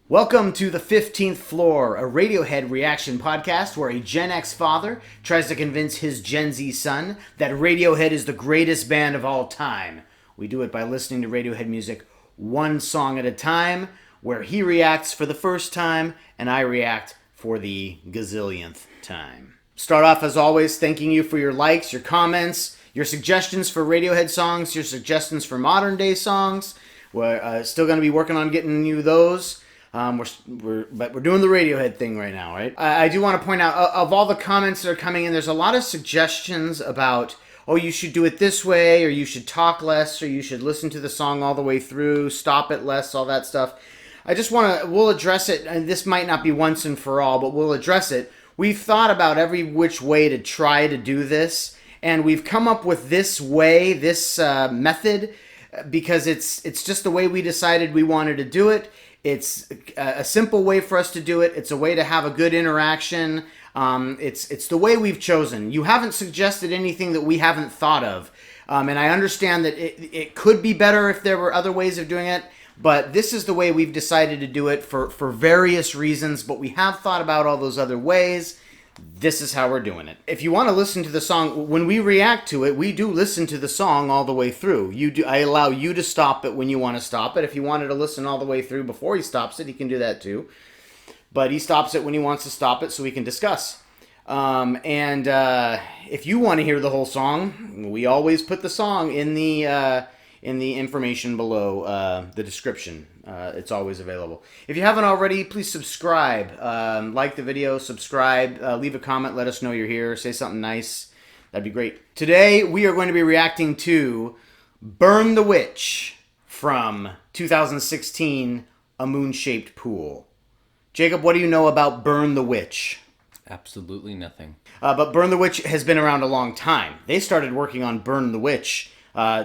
Welcome to the 15th Floor, a Radiohead reaction podcast where a Gen X father tries to convince his Gen Z son that Radiohead is the greatest band of all time. We do it by listening to Radiohead music one song at a time, where he reacts for the first time and I react for the gazillionth time. Start off, as always, thanking you for your likes, your comments, your suggestions for Radiohead songs, your suggestions for modern day songs. We're still going to be working on getting you those. But we're doing the Radiohead thing right now, right? I do want to point out, of all the comments that are coming in, there's a lot of suggestions about, oh, you should do it this way, or you should talk less, or you should listen to the song all the way through, stop it less, all that stuff. I just want to, we'll address it, and this might not be once and for all, but we'll address it. We've thought about every which way to try to do this, and we've come up with this way, this method, because it's just the way we decided we wanted to do it. It's a simple way for us to do it. It's a way to have a good interaction. It's the way we've chosen. You haven't suggested anything that we haven't thought of. And I understand that it could be better if there were other ways of doing it. But this is the way we've decided to do it for various reasons. But we have thought about all those other ways. This is how we're doing it. If you want to listen to the song, when we react to it, we do listen to the song all the way through. I allow you to stop it when you want to stop it. If you wanted to listen all the way through before he stops it, he can do that too. But he stops it when he wants to stop it so we can discuss. If you want to hear the whole song, we always put the song in the information below the description. It's always available. If you haven't already, please subscribe. Like the video, subscribe, leave a comment, let us know you're here, say something nice. That'd be great. Today, we are going to be reacting to Burn the Witch from 2016, A Moon-Shaped Pool. Jacob, what do you know about Burn the Witch? Absolutely nothing. But Burn the Witch has been around a long time. They started working on Burn the Witch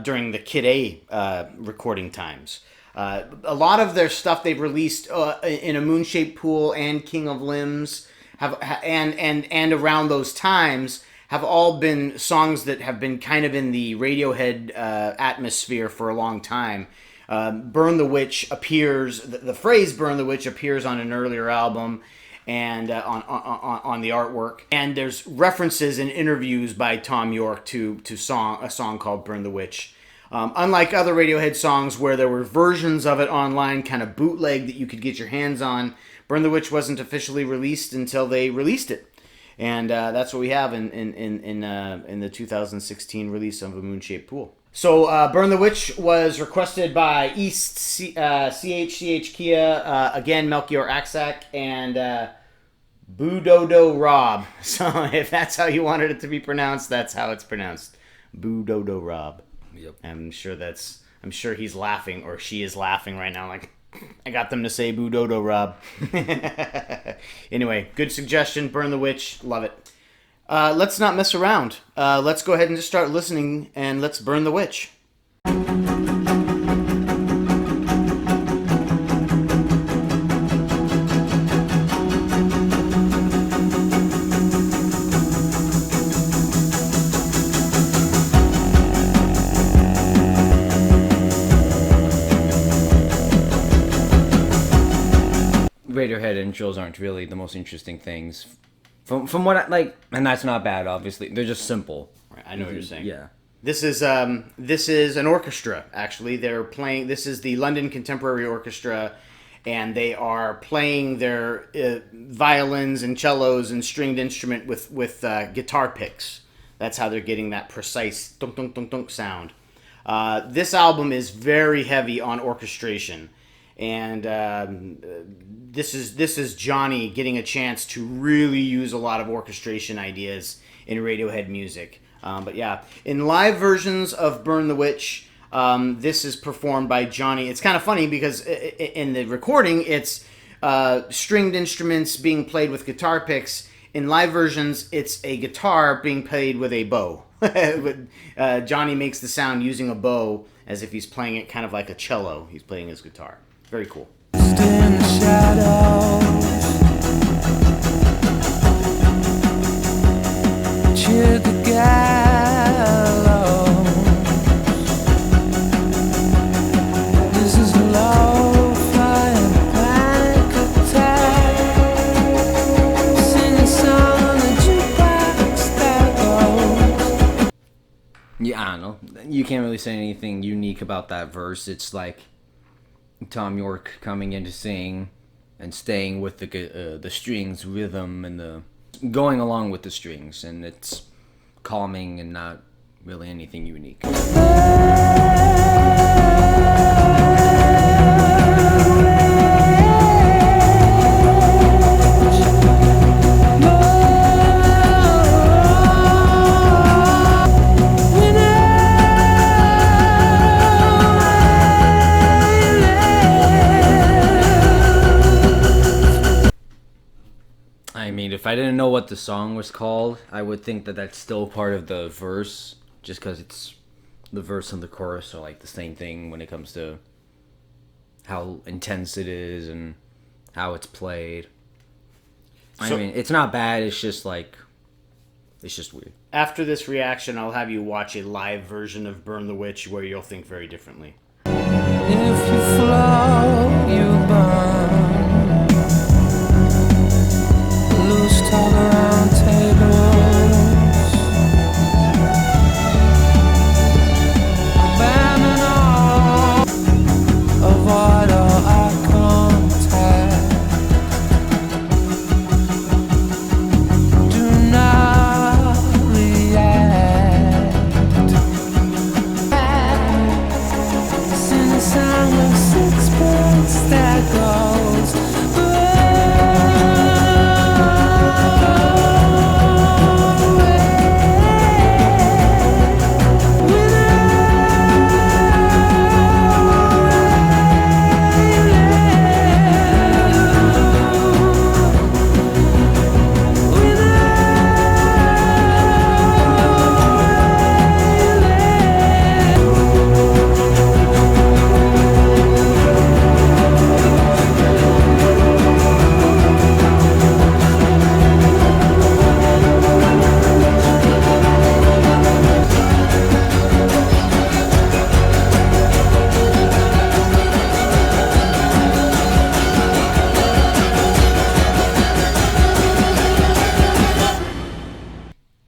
during the Kid A recording times. A lot of their stuff they've released in A Moon-Shaped Pool and King of Limbs and around those times have all been songs that have been kind of in the Radiohead atmosphere for a long time. Burn the Witch appears, the phrase Burn the Witch appears on an earlier album and on the artwork. And there's references in interviews by Tom York to a song called Burn the Witch. Unlike other Radiohead songs where there were versions of it online, kind of bootleg that you could get your hands on, Burn the Witch wasn't officially released until they released it. And that's what we have in the 2016 release of A Moon-Shaped Pool. So Burn the Witch was requested by East CHCH Kia, again Melchior Aksak, and Boo-Dodo Rob. So if that's how you wanted it to be pronounced, that's how it's pronounced. Boo-Dodo Rob. Yep. I'm sure he's laughing, or she is laughing right now, like, I got them to say Boo-Dodo Rob. Anyway, good suggestion, Burn the Witch, love it. Let's not mess around. Let's go ahead and just start listening, and let's burn the witch. Radiohead intros aren't really the most interesting things. From what I like, and that's not bad, obviously. They're just simple. Right, I know what you're saying. Yeah. This is an orchestra, actually. They're playing, this is the London Contemporary Orchestra, and they are playing their violins and cellos and stringed instrument with guitar picks. That's how they're getting that precise dunk dunk dunk dunk sound. This album is very heavy on orchestration. And this is Johnny getting a chance to really use a lot of orchestration ideas in Radiohead music. But yeah, in live versions of Burn the Witch, this is performed by Johnny. It's kind of funny because in the recording, it's stringed instruments being played with guitar picks. In live versions, it's a guitar being played with a bow. Johnny makes the sound using a bow as if he's playing it kind of like a cello. He's playing his guitar. Very cool. In the shadows, cheer the gallows. This is a low flying panic you can't really say anything unique about that verse. It's like Tom York coming in to sing and staying with the strings rhythm and the going along with the strings, and it's calming and not really anything unique. I mean, if I didn't know what the song was called, I would think that that's still part of the verse, just because it's the verse and the chorus are like the same thing when it comes to how intense it is and how it's played. I mean, it's not bad. It's just like, it's just weird. After this reaction, I'll have you watch a live version of Burn the Witch where you'll think very differently. If you flow, you burn. Loose talk around tables. Abandon all. Avoid all eye contact. Do not react. Sing a song of sixpence that goes.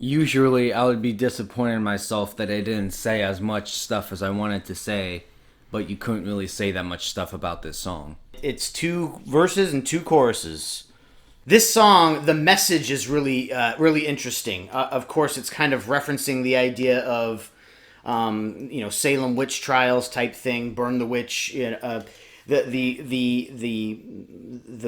Usually I would be disappointed in myself that I didn't say as much stuff as I wanted to say, but you couldn't really say that much stuff about this song. It's 2 verses and 2 choruses. This song, the message is really interesting. Of course, it's kind of referencing the idea of, Salem witch trials type thing, burn the witch. The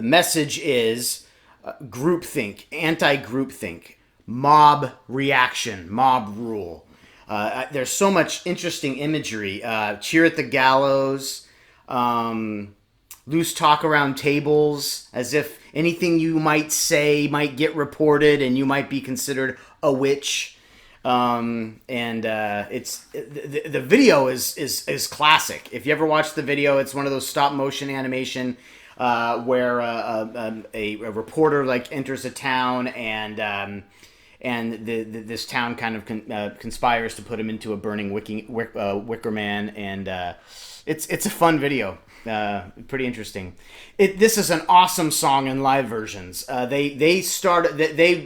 message is groupthink, anti-groupthink, mob reaction, mob rule. There's so much interesting imagery. Cheer at the gallows, loose talk around tables, as if anything you might say might get reported and you might be considered a witch. It's the video is classic. If you ever watch the video, it's one of those stop motion animation where a reporter like enters a town and this town kind of conspires to put him into a burning wicker man, and it's a fun video, pretty interesting. This is an awesome song in live versions. They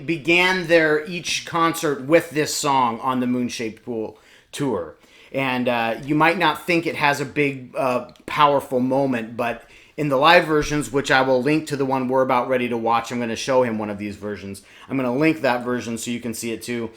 began their each concert with this song on the Moon-Shaped Pool tour, and you might not think it has a big powerful moment, but in the live versions, which I will link to the one we're about ready to watch, I'm going to show him one of these versions. I'm going to link that version so you can see it too.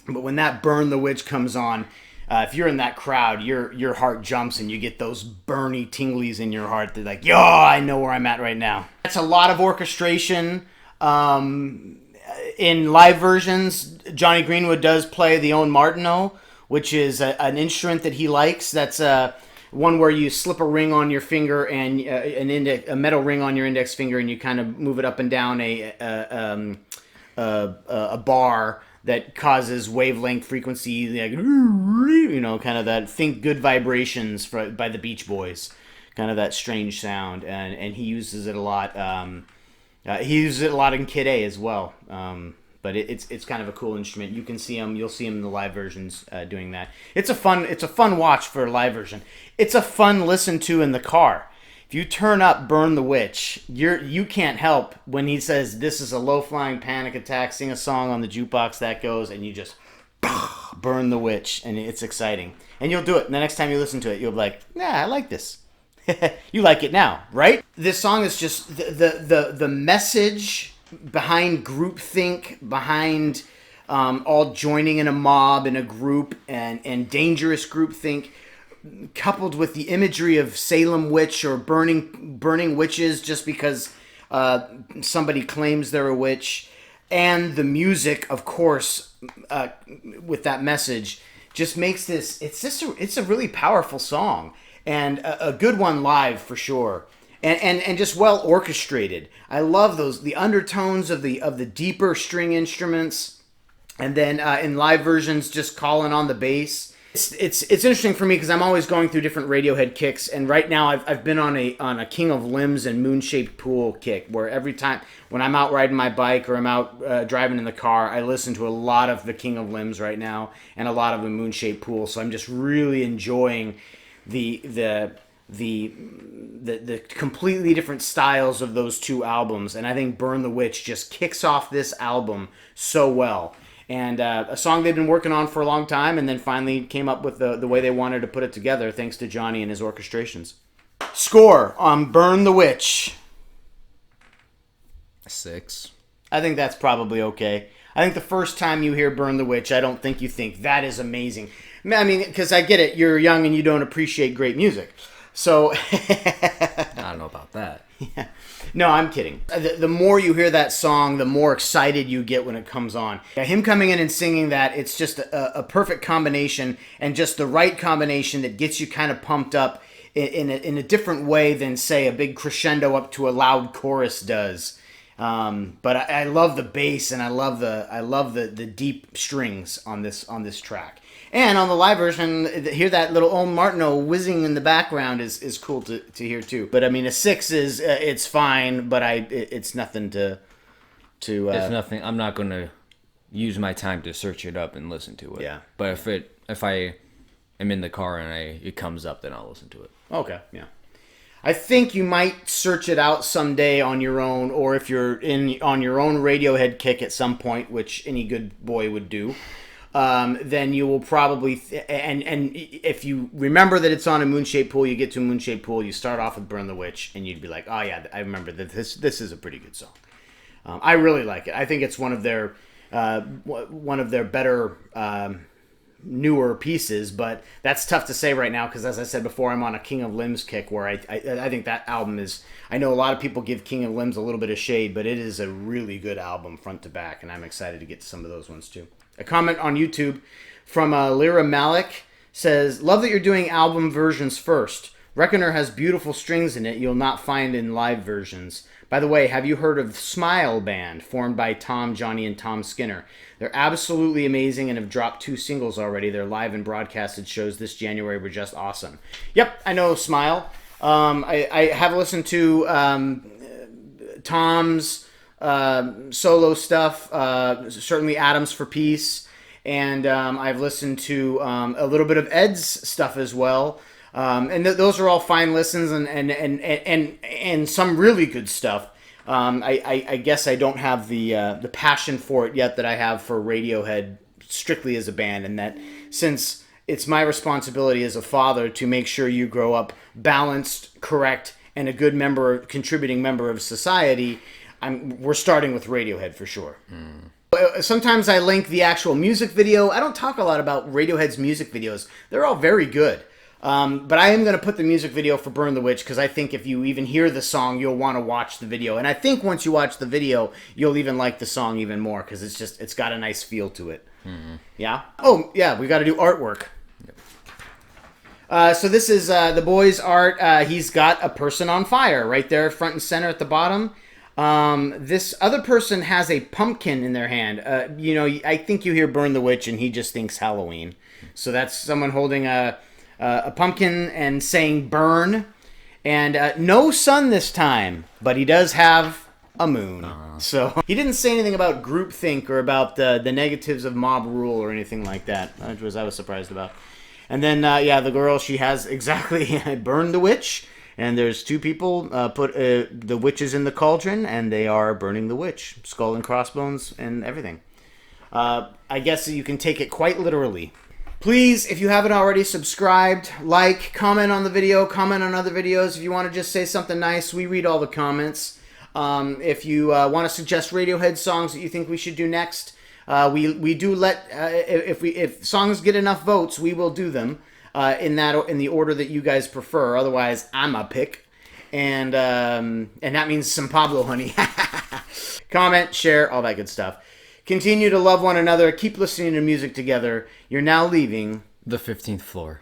But when that Burn the Witch comes on, if you're in that crowd, your heart jumps and you get those burny tinglies in your heart. They're like, yo, I know where I'm at right now. That's a lot of orchestration. In live versions, Johnny Greenwood does play the Owen Martineau, which is an instrument that he likes. That's one where you slip a ring on your finger and a metal ring on your index finger, and you kind of move it up and down a bar that causes wavelength frequency, like, kind of that. Think Good Vibrations by the Beach Boys, kind of that strange sound, and he uses it a lot. He uses it a lot in Kid A as well. But it's kind of a cool instrument. You can see him. You'll see him in the live versions doing that. It's a fun watch for a live version. It's a fun listen to in the car. If you turn up Burn the Witch, you can't help when he says this is a low flying panic attack. Sing a song on the jukebox that goes, and you just Burn the Witch, and it's exciting. And you'll do it. And the next time you listen to it, you'll be like, "Yeah, I like this." You like it now, right? This song is just the message behind groupthink, behind all joining in a mob, in a group, and dangerous groupthink, coupled with the imagery of Salem witch or burning witches just because somebody claims they're a witch, and the music, of course, with that message, just makes this. It's a really powerful song, and a good one live for sure. And just well orchestrated. I love the undertones of the deeper string instruments, and then in live versions just calling on the bass. It's interesting for me because I'm always going through different Radiohead kicks, and right now I've been on a King of Limbs and Moon-Shaped Pool kick, where every time when I'm out riding my bike or I'm out driving in the car, I listen to a lot of the King of Limbs right now and a lot of the Moon-Shaped Pool. So I'm just really enjoying the completely different styles of those two albums, and I think Burn the Witch just kicks off this album so well. And a song they've been working on for a long time, and then finally came up with the way they wanted to put it together, thanks to Johnny and his orchestrations. Score on Burn the Witch. 6. I think that's probably okay. I think the first time you hear Burn the Witch, I don't think you think, that is amazing. I mean, because I get it, you're young and you don't appreciate great music. So I don't know about that. Yeah. No, I'm kidding. The more you hear that song, the more excited you get when it comes on. Yeah, him coming in and singing that, it's just a perfect combination, and just the right combination that gets you kind of pumped up in a different way than, say, a big crescendo up to a loud chorus does. But I love the bass, and I love the deep strings on this track. And on the live version, hear that little old Martineau whizzing in the background is cool to hear too. But I mean, a 6 is it's fine, but it's nothing to. It's nothing. I'm not gonna use my time to search it up and listen to it. Yeah. But if I am in the car and it comes up, then I'll listen to it. Okay. Yeah. I think you might search it out someday on your own, or if you're on your own Radiohead kick at some point, which any good boy would do. Then you will probably and if you remember that it's on a Moon-Shaped Pool, you get to a Moon-Shaped Pool, you start off with Burn the Witch, and you'd be like, oh yeah, I remember that this is a pretty good song. I really like it. I think it's one of their better newer pieces, but that's tough to say right now because, as I said before, I'm on a King of Limbs kick where I think that album is. I know a lot of people give King of Limbs a little bit of shade, but it is a really good album front to back, and I'm excited to get to some of those ones too. A comment on YouTube from Lyra Malik says, "Love that you're doing album versions first. Reckoner has beautiful strings in it you'll not find in live versions. By the way, have you heard of Smile Band, formed by Tom, Johnny, and Tom Skinner? They're absolutely amazing and have dropped 2 singles already. Their live and broadcasted shows this January were just awesome." Yep, I know Smile. I have listened to Tom's solo stuff, certainly Atoms for Peace, and I've listened to a little bit of Ed's stuff as well. And those are all fine listens, and some really good stuff. I guess I don't have the passion for it yet that I have for Radiohead strictly as a band, and that since it's my responsibility as a father to make sure you grow up balanced, correct, and a good contributing member of society, we're starting with Radiohead for sure. Sometimes I link the actual music video. I don't talk a lot about Radiohead's music videos. They're all very good. But I am going to put the music video for Burn the Witch because I think if you even hear the song, you'll want to watch the video. And I think once you watch the video, you'll even like the song even more because it's got a nice feel to it. Mm-hmm. Yeah? Oh, yeah, we got to do artwork. Yep. So this is the boy's art. He's got a person on fire right there front and center at the bottom. This other person has a pumpkin in their hand. I think you hear Burn the Witch and he just thinks Halloween. So that's someone holding a pumpkin and saying burn. And no sun this time, but he does have a moon. Uh-huh. So he didn't say anything about groupthink or about the negatives of mob rule or anything like that, which I was surprised about. And then, the girl, she has exactly Burn the Witch. And there's 2 people put the witches in the cauldron, and they are burning the witch. Skull and crossbones and everything. I guess you can take it quite literally. Please, if you haven't already, subscribed, like, comment on the video, comment on other videos. If you want to just say something nice, we read all the comments. If you want to suggest Radiohead songs that you think we should do next, we do let if songs get enough votes, we will do them in the order that you guys prefer. Otherwise, I'm a pick, and that means some Pablo honey. Comment, share, all that good stuff. Continue to love one another. Keep listening to music together. You're now leaving The 15th floor.